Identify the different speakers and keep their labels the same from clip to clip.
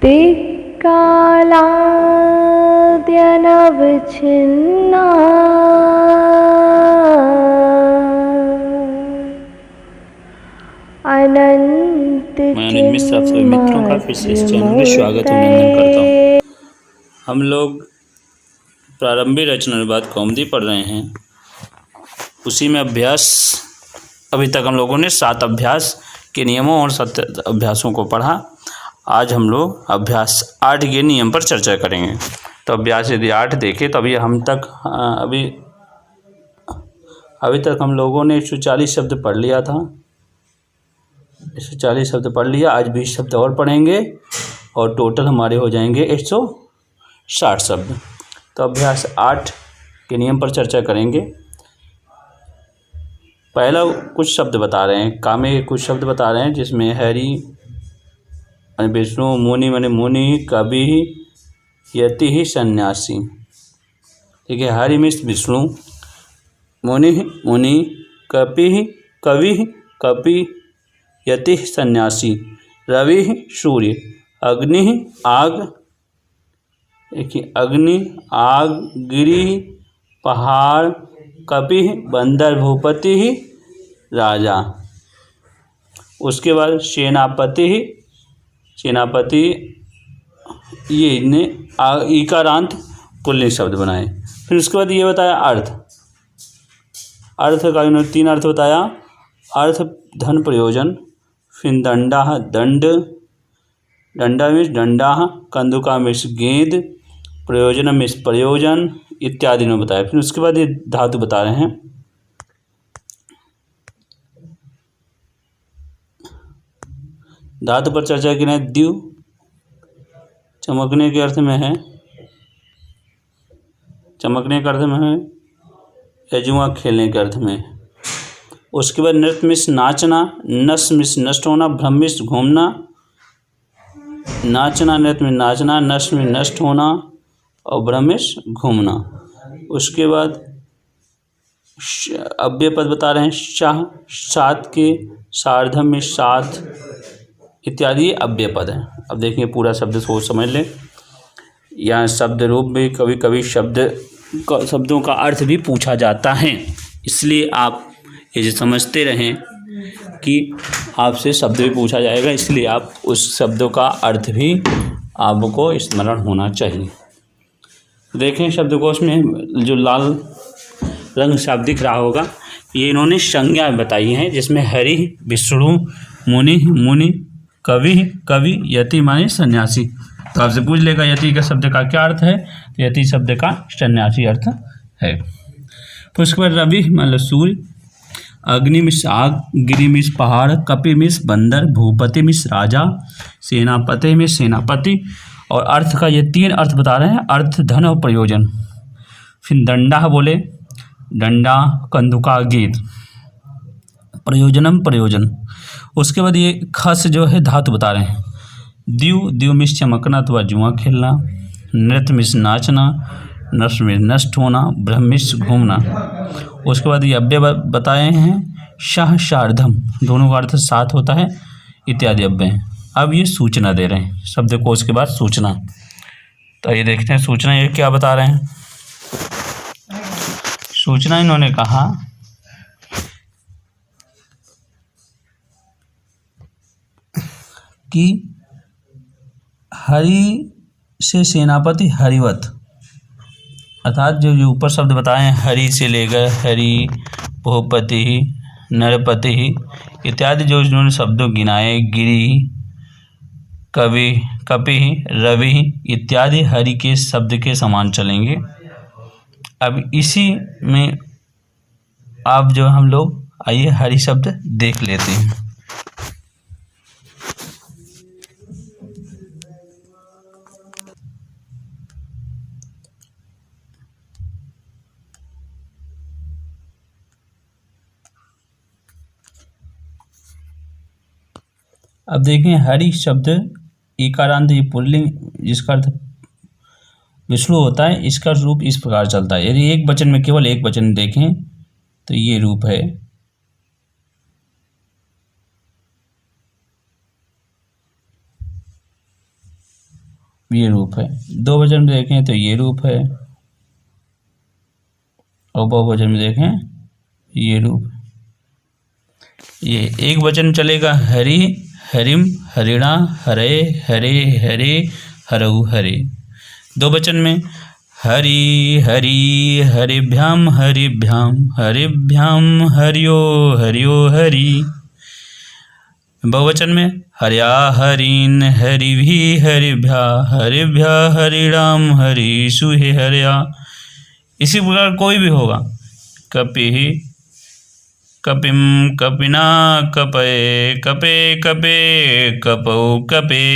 Speaker 1: दिक्कालाद्यनवच्छिन्ना अनंत
Speaker 2: मैं अनिल मिश्र आप सभी मित्रों का फिर से इस चैनल में स्वागत अभिनंदन करता हूँ। हम लोग प्रारंभिक रचना अनुवाद कौमुदी पढ़ रहे हैं, उसी में अभ्यास अभी तक हम लोगों ने 7 अभ्यास के नियमों और 7 अभ्यासों को पढ़ा। आज हम लोग अभ्यास 8 के नियम पर चर्चा करेंगे। तो अभ्यास यदि 8 देखें तो अभी तक हम लोगों ने 140 शब्द पढ़ लिया था। 140 शब्द पढ़ लिया, आज 20 शब्द और पढ़ेंगे और टोटल हमारे हो जाएंगे 160 शब्द। तो अभ्यास 8 के नियम पर चर्चा करेंगे। पहला कुछ शब्द बता रहे हैं, कामे के कुछ शब्द बता रहे हैं, जिसमें हरि विष्णु, मुनि माने मुनि, कवि, यति ही, सन्यासी। ठीक है, हरि मीन्स विष्णु, मुनि मुनि, कवि कपि, यति सन्यासी, रवि सूर्य, अग्नि आग, देखिए अग्नि आग, गिरि पहाड़, कपि बंदर, भूपति राजा। उसके बाद सेनापति ये ने ईकारांत पुल्लिंग शब्द बनाए। फिर उसके बाद ये बताया अर्थ का इन्होंने 3 अर्थ बताया। अर्थ धन प्रयोजन, फिर दंडा दंड, डंडा मीन्स डंडा, कंदुका मीन्स गेंद, प्रयोजन मीन्स प्रयोजन इत्यादि ने बताया। फिर उसके बाद ये धातु बता रहे हैं। धातु पर चर्चा की है। द्यू चमकने के अर्थ में है, यजुआ खेलने के अर्थ में। उसके बाद नृत्य मिस नाचना, नस मिस नष्ट होना, भ्रम मिस घूमना, नाचना नृत्य में नाचना, नश में नष्ट होना और भ्रम मिस घूमना। उसके बाद अव्यय पद बता रहे हैं। शाह सात के, सार्धम में साथ इत्यादि अव्यय पद हैं। अब देखिए पूरा शब्द सोच समझ लें। यहाँ शब्द रूप में कभी कभी शब्दों का अर्थ भी पूछा जाता है, इसलिए आप ये समझते रहें कि आपसे शब्द भी पूछा जाएगा, इसलिए आप उस शब्दों का अर्थ भी आपको स्मरण होना चाहिए। देखें शब्दकोश में जो लाल रंग शब्द दिख रहा होगा, ये इन्होंने संज्ञा बताई हैं, जिसमें हरि विष्णु, मुनि, कवि, यति माने सन्यासी। तो आपसे पूछ लेगा यति का शब्द का क्या अर्थ है, तो यति शब्द का सन्यासी अर्थ है। फिर उसके बाद रवि मतलब सूर्य, अग्नि मिस आग, गिरि मिस पहाड़, कपि मिस बंदर, भूपति मिस राजा, सेनापति मिस सेनापति। और अर्थ का ये 3 अर्थ बता रहे हैं, अर्थ धन और प्रयोजन। फिर दंडा बोले, डंडा, कंदुका गेंद, प्रयोजन। उसके बाद ये खस जो है धातु बता रहे हैं। द्यू मिस चमकना अथवा जुआ खेलना, नृत्य मिस नाचना, नष्ट में नष्ट होना, भ्रम मिस घूमना। उसके बाद ये अव्यय बताए हैं। शाह शार्धम दोनों का अर्थ साथ होता है इत्यादि अव्यय। अब ये सूचना दे रहे हैं, शब्दकोश के बाद सूचना। तो ये देखते हैं सूचना ये क्या बता रहे हैं। सूचना इन्होंने कहा कि हरि से सेनापति हरिवत, अर्थात जो ऊपर शब्द बताए हैं, हरि से लेकर हरि, भूपति, नरपति इत्यादि जो इन्होंने शब्दों गिनाए, गिरि, कपि, रवि इत्यादि हरि के शब्द के समान चलेंगे। अब इसी में आप जो हम लोग आइए हरि शब्द देख लेते हैं। अब देखें हरि शब्द इकारांत ये पुल्लिंग जिसका अर्थ विष्णु होता है, इसका रूप इस प्रकार चलता है। यदि एक वचन में केवल एक वचन देखें तो ये रूप है। ये रूप है। दो वचन में देखें तो ये रूप है, और बहुवचन में देखें ये रूप। ये एक वचन में चलेगा हरि हरिम हरिणा हरे हरे हरे हरऊ हरे। दो वचन में हरि हरि हरिभ्याम हरिभ्याम हरिभ्याम हरियो हरियो हरि। बहुवचन में हर्या हरीन हरिभि हरिभ्या हरिभ्या हरिराम हरिषु हे हर्या। इसी प्रकार कोई भी होगा, कपि कपिम कपिना कपये कपे कपे कपौ कपे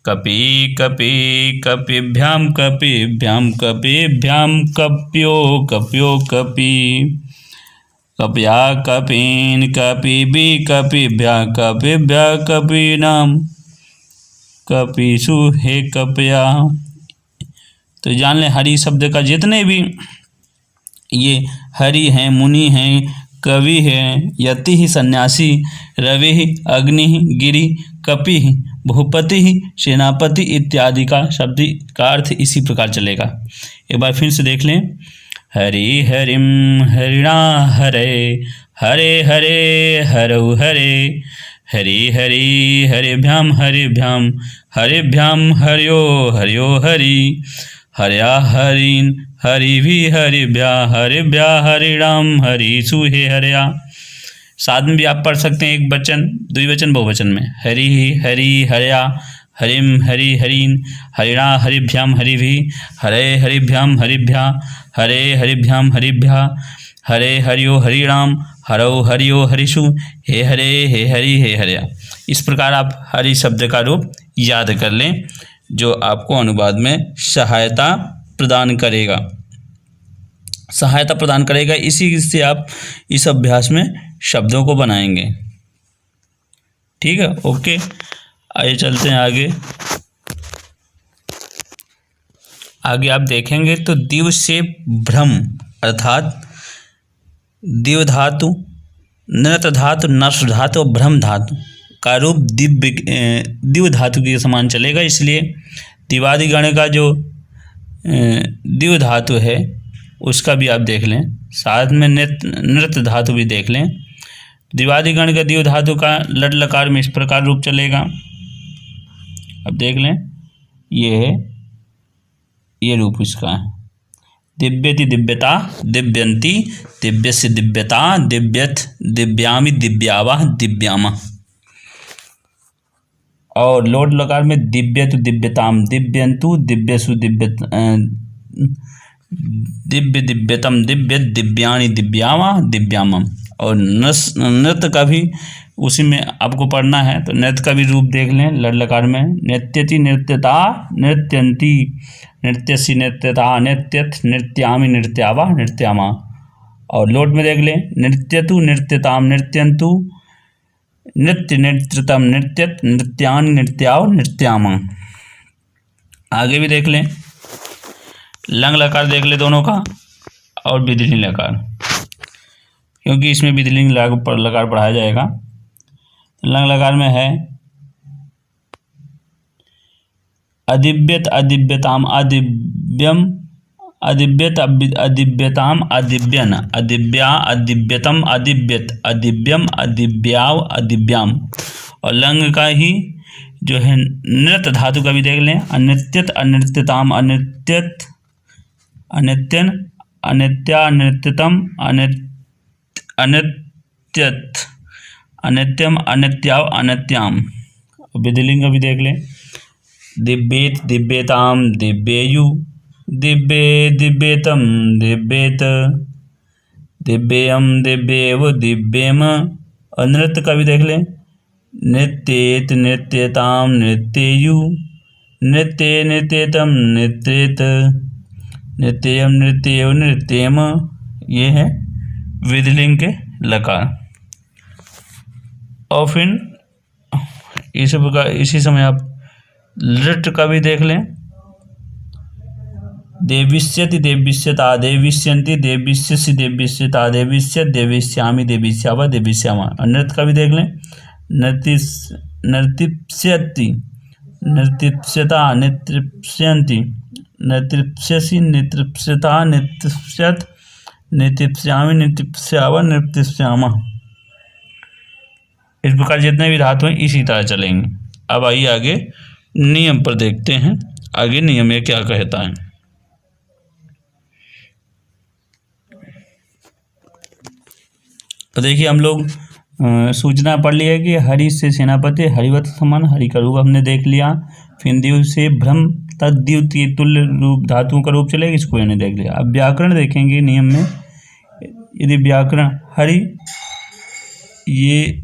Speaker 2: कपि कपि कपिभ्याम कपिभ्याम कपिभ्याम कप्यो कप्यो कपि कप्या कपीन कपिभि कपिभ्या कपिभ्या कपीनाम कपिषु हे कपया। तो जान लें हरि शब्द का जितने भी ये हरि हैं, मुनि हैं, कवि हैं, यति सन्यासी, रवि अग्नि गिरि कपि भूपति सेनापति इत्यादि का शब्द का अर्थ इसी प्रकार चलेगा। एक बार फिर से देख लें। हरि हरिम हरिणा हरे हरे हरे हरऊ हरे हरि हरि हरिभ्याम हरिभ्याम हरिभ्याम हरियो हरियो हरि हर्या हरीन हरिभि हरिभ्या हरिभ्या हरिराम हरिषु हे हर्या। साथ में भी आप पढ़ सकते हैं एक वचन द्विवचन बहुवचन में हरि हरि हर्या हरिम हरि हरीन हरिणा हरिभ्याम हरिभि हरे हरिभ्याम हरिभ्या हरे हरिभ्याम हरिभ्या हरे हरियो हरिराम हरौ हरियो हरिषु हे हरे हे हरि हे हर्या। इस प्रकार आप हरि शब्द का रूप याद कर लें, जो आपको अनुवाद में सहायता प्रदान करेगा। इसी से आप इस अभ्यास में शब्दों को बनाएंगे। ठीक है, ओके। आइए चलते हैं आगे आप देखेंगे तो दिव से भ्रम अर्थात दिव धातु, नृत धातु, नर्स धातु और भ्रम धातु का रूप दिव धातु के समान चलेगा। इसलिए दिवादि गण का जो दिव धातु है उसका भी आप देख लें, साथ में नृत धातु भी देख लें। दिवादि गण का दिव धातु का लट लकार में इस प्रकार रूप चलेगा। अब देख लें, ये है, ये रूप इसका है। दिव्यति दिव्यता दिव्यंती दिव्यस्य दिव्यता दिव्यथ दिव्यामि दिव्यावा दिव्यामा। और लोट लकार में दिव्यतु दिव्यताम दिव्यंतु दिव्यसु दिव्य दिव्यतम दिव्य दिव्यानि दिव्यावा दिव्यामम। और नृत्य का भी उसी में आपको पढ़ना है, तो नृत्य का भी रूप देख लें लट लकार में। नृत्यति नृत्यता नृत्यंती नृत्यसि नृत्यता नृत्यथ नृत्यामि नृत्यावा नृत्यामा। और लोट में देख लें, नृत्यतु नृत्यताम नृत्यंतु नृत्य नृत्यतम नृत्यत नृत्यान नृत्याव नृत्यामा। आगे भी देख लें, लंग लकार देख ले दोनों का, और विधिलिंग लकार, क्योंकि इसमें विधिलिंग लकार पढ़ाया जाएगा। लंग लकार में है अदिव्यत अदिव्यताम अदिव्यम अदिव्यत अदिव्यताम अदिव्यन अदिव्या अदिव्यतम अदिव्यत अदिव्यम अदिव्याव अदिव्याम। और लंग का ही जो है नृत्य धातु का भी देख लें, अनृत्यत अनृत्यताम अनृत्यत अनित्यन अनित्या अनित्यतम अनित्यत अनित्यम अनित्याव अनित्याम। विधिलिंग का भी देख लें, दिव्येत दिव्यताम दिव्येयु दिव्ये दिव्येतम दिव्येत दिव्येयम दिव्येव दिव्येम। और नृत्य का भी देख लें, नृत्येत नृत्यताम नृत्येयु नृत्ये नृत्येतम नृत्येत नृत्येयम नृत्येव नृत्येम। ये है विधिलिंग के लकार। और फिर इसी प्रकार इसी समय आप लृट का भी देख लें, देविष्यति देविष्यता देविष्यन्ति देविष्यसि देविष्यता देविष्यत देविष्यामि देविष्यावा देविष्यामा। और नृत्य का भी देख लें, नृतिष्यति नृतिप्स्यता नृतृप्स्यन्ति, नृतृप्स्यसि नृतृप्स्यता नृतृप्स्यत्, नृतृप्स्यामि नृतृप्स्याव नृतृप्स्यामः। इस प्रकार जितने भी धातु हैं इसी तरह चलेंगे। अब आइए आगे नियम पर देखते हैं, आगे नियम ये क्या कहता है। तो देखिए हम लोग सूचना पढ़ लिया कि हरि से सेनापति, हरिवत समान, हरि का रूप हमने देख लिया। फिर द्यू से भ्रम, तद्यू तुल्य रूप धातुओं का रूप चलेगा, इसको मैंने देख लिया। अब व्याकरण देखेंगे नियम में। यदि व्याकरण हरि, ये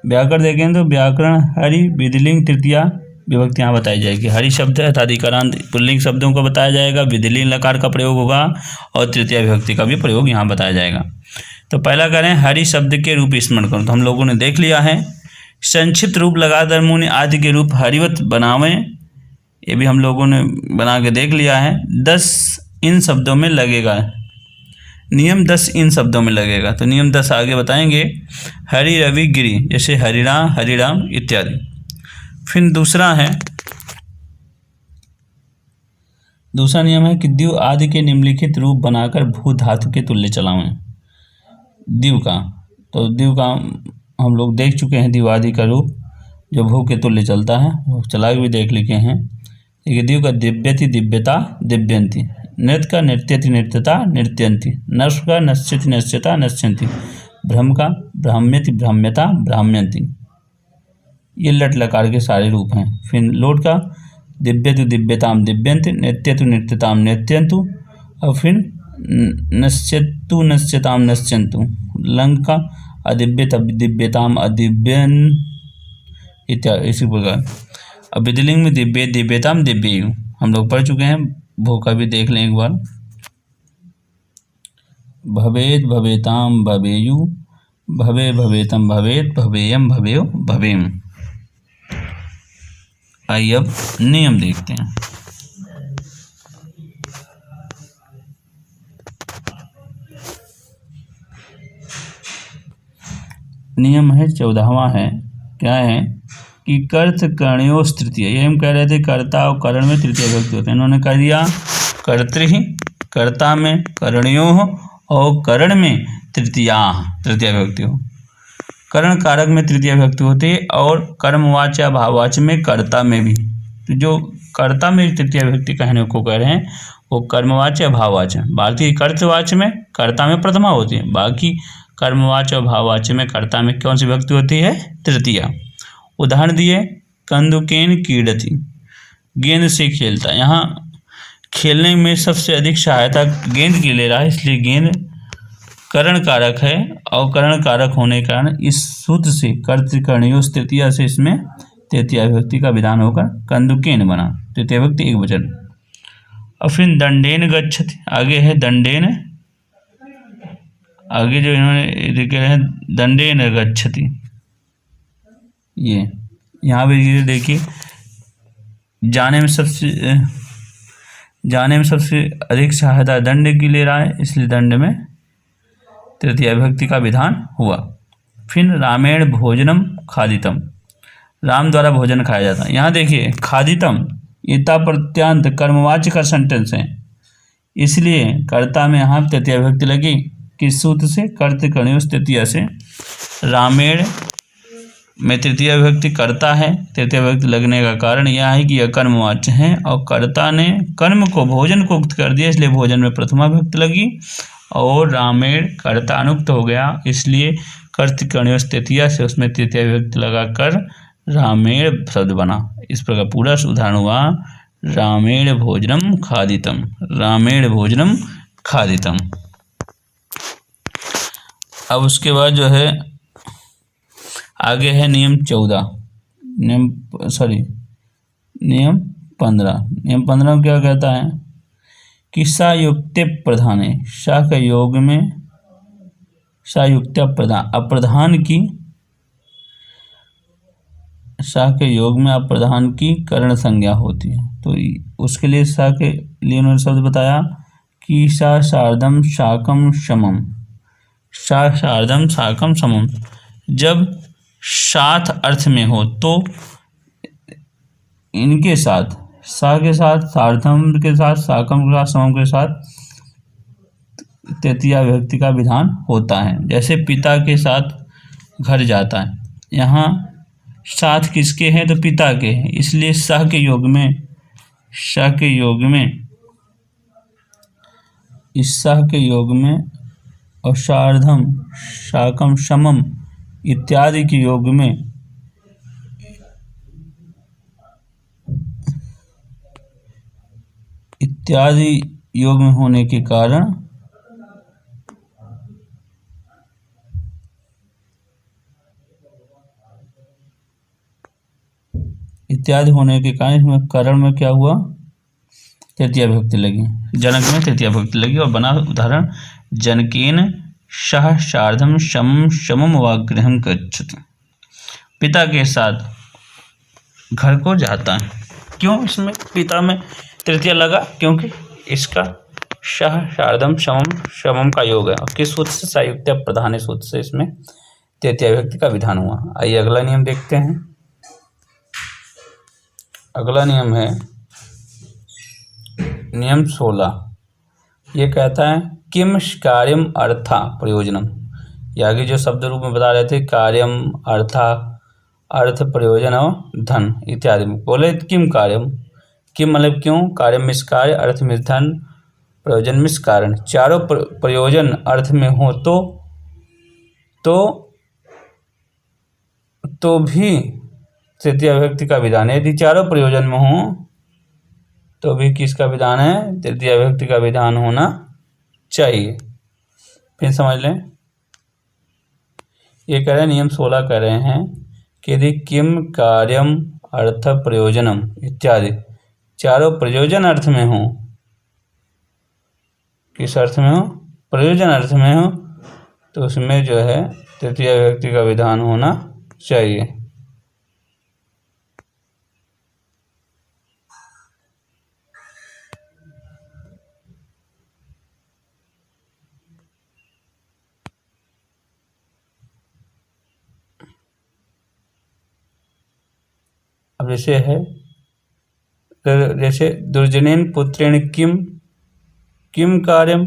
Speaker 2: व्याकरण देखें तो व्याकरण हरि विधिलिंग तृतीया विभक्ति यहाँ बताई जाएगी। हरि शब्द है तदिकारांत पुल्लिंग शब्दों का बताया जाएगा, विधिलिंग लकार का प्रयोग होगा और तृतीया विभक्ति का भी प्रयोग यहाँ बताया जाएगा। तो पहला करें हरि शब्द के रूप स्मरण करो, तो हम लोगों ने देख लिया है। संक्षिप्त रूप लगा दरमुनि आदि के रूप हरिवत बनावें, ये भी हम लोगों ने बना के देख लिया है। 10 इन शब्दों में लगेगा, नियम 10 इन शब्दों में लगेगा। तो नियम 10 आगे बताएंगे। हरि रवि गिरि, जैसे हरिराम इत्यादि। फिर दूसरा नियम है कि द्यू आदि के निम्नलिखित रूप बनाकर भू धातु के तुल्य चलावें। द्यू का, तो द्यू का हम लोग देख चुके हैं, द्यू आदि का रूप जो भू के तुल्य चलता है वो चला भी देख लिखे हैं। देखिए द्यू का दिव्यति दिव्यता दिव्यंती, नृत्य का नृत्यति नृत्यता नृत्यंती, नर्स का नश्यति नश्यता नश्यंती, भ्रम का भ्राम्यति भ्राम्यता भ्राम्यंती। ये लट लकार के सारे रूप हैं। फिर लोट का दिव्यतु दिव्यताम दिव्यंति, नृत्यतु नृत्यताम नृत्यंतु, और फिर नश्यतु नश्यताम नश्यंतु। लंग का अदिव्यत दिव्यताम अदिव्यन इत्यादि इसी प्रकार। अब विधिलिंग में दिव्य दिव्यताम दिव्ययु हम लोग पढ़ चुके हैं, भू का भी देख लें एक बार। भवेत भवेताम भवेयु, भवे भवेतम भवेत, भवेयम भवेयो भवेम। आइए अब नियम देखते हैं। नियम है 14वां है, क्या है कि कर्त कर्णयोस् तृतीय। ये हम कह रहे थे कर्ता और करण में तृतीय विभक्ति होते हैं, इन्होंने कह दिया कर्तृ कर्ता में, कर्णयोः और करण में तृतीया विभक्ति हो। करण कारक में तृतीय विभक्ति होती है और कर्मवाच्य भाववाच्य में कर्ता में भी। तो जो कर्ता में तृतीय विभक्ति कहने को कह रहे हैं वो कर्मवाच्य भाववाच्य, बाकी कर्तवाच्य में कर्ता में प्रथमा होती है, बाकी कर्मवाच्य और भाववाच्य में कर्ता में कौन सी विभक्ति होती है? तृतीया। उदाहरण दिए कंदुकेन क्रीडति, गेंद से खेलता। यहाँ खेलने में सबसे अधिक सहायता गेंद की ले रहा है, इसलिए गेंद करण कारक है और करण कारक होने के कारण इस सूत्र से कर्तृकर्णयोस् तृतीया से इसमें तृतीया विभक्ति का विधान होकर कंदुकेन बना, तृतीया विभक्ति एक वचन। और फिर दंडेन गच्छति, आगे है दंडेन, आगे जो इन्होंने लिखे हैं दंडेन गच्छति, ये यहाँ भी देखिए जाने में सबसे अधिक सहायता दंड की ले रहा है, इसलिए दंड में तृतीय विभक्ति का विधान हुआ। फिर रामेण भोजनम खादितम, राम द्वारा भोजन खाया जाता है। यहाँ देखिए खादितम ये प्रत्यांत कर्मवाच्य का सेंटेंस है, इसलिए कर्ता में यहाँ तृतीय विभक्ति लगी। किस सूत्र से? कर्तृकर्णयोस् तृतीया से। रामेण में तृतीय विभक्ति कर्ता है, तृतीय विभक्ति लगने का कारण यह है कि यह कर्मवाच्य है और कर्ता ने कर्म को भोजन को उक्त कर दिया, इसलिए भोजन में प्रथमा विभक्ति लगी और रामेण कर्ता अनुक्त हो गया, इसलिए कर्तृकर्णयोस् तृतीया से उसमें तृतीय विभक्ति लगाकर रामेण शब्द बना। इस प्रकार पूरा उदाहरण हुआ रामेण भोजनम खादितम, रामेण भोजनम खादितम। अब उसके बाद जो है आगे है नियम 14, नियम 15। नियम 15 क्या कहता है कि सायुक्ते प्रधाने, सा के योग में सायुक्त अप्रधान की, सा के योग में अप्रधान की करण संज्ञा होती है। तो उसके लिए सा के लिए उन्होंने शब्द बताया कि सा सार्धम शाकम समम, सा सार्धम शाकम समम। जब साथ अर्थ में हो तो इनके साथ सा के साथ, सार्धम के साथ, साकम के साथ, समम के साथ तृतीया विभक्ति का विधान होता है। जैसे पिता के साथ घर जाता है, यहाँ साथ किसके हैं तो पिता के हैं, इसलिए सह के योग में, सह के योग में, इस सह के योग में और सार्धम, साकम, समम इत्यादि के योग में इत्यादि योग में होने के कारण इत्यादि होने के कारण इसमें करण में क्या हुआ, तृतीया विभक्ति लगी, जनक में तृतीया विभक्ति लगी और बना उदाहरण जनकेन सह सार्धम समम समम व गृहं गच्छति। पिता के साथ घर को जाता है। क्यों इसमें पिता में तृतीया लगा? क्योंकि इसका सह सार्धम समम समम का योग है और किस सूत्र से, सायुज्य प्रधान सूत्र से इसमें तृतीया विभक्ति का विधान हुआ। आइए अगला नियम देखते हैं। अगला नियम है नियम 16। ये कहता है किम कार्यम अर्था प्रयोजनम। ये आगे जो शब्द रूप में बता रहे थे, कार्यम, अर्था, अर्थ, प्रयोजन और धन इत्यादि में बोले किम कार्यम। किम मतलब क्यों, कार्यम मिस कार्य, अर्थ मिस धन, प्रयोजन मिस कारण। चारों प्रयोजन अर्थ में हो तो भी तृतीया विभक्ति का विधान है। यदि चारों प्रयोजन में हो तो भी किसका विधान है, तृतीया विभक्ति का विधान होना चाहिए। फिर समझ लें, ये कह रहे हैं नियम 16 कह रहे हैं कि यदि किम कार्यम अर्थ प्रयोजनम इत्यादि चारों प्रयोजन अर्थ में हो, किस अर्थ में हो, प्रयोजन अर्थ में हो, तो उसमें जो है तृतीया विभक्ति का विधान होना चाहिए। अब जैसे है, जैसे दुर्जनेन पुत्रेण किम, किम कार्यम,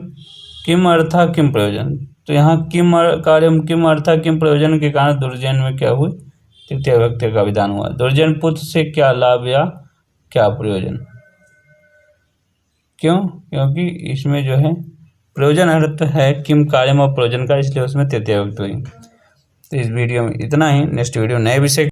Speaker 2: किम अर्था किम प्रयोजन। तो यहाँ किम कार्यम, किम अर्था किम प्रयोजन के कारण दुर्जन में क्या हुई, तृतीया विभक्ति का विधान हुआ। दुर्जन पुत्र से क्या लाभ या क्या प्रयोजन। क्यों? क्योंकि इसमें जो है प्रयोजन अर्थ है किम कार्यम और प्रयोजन का, इसलिए उसमें तृतीया विभक्ति हुई। तो इस वीडियो में इतना ही। नेक्स्ट वीडियो नए विषय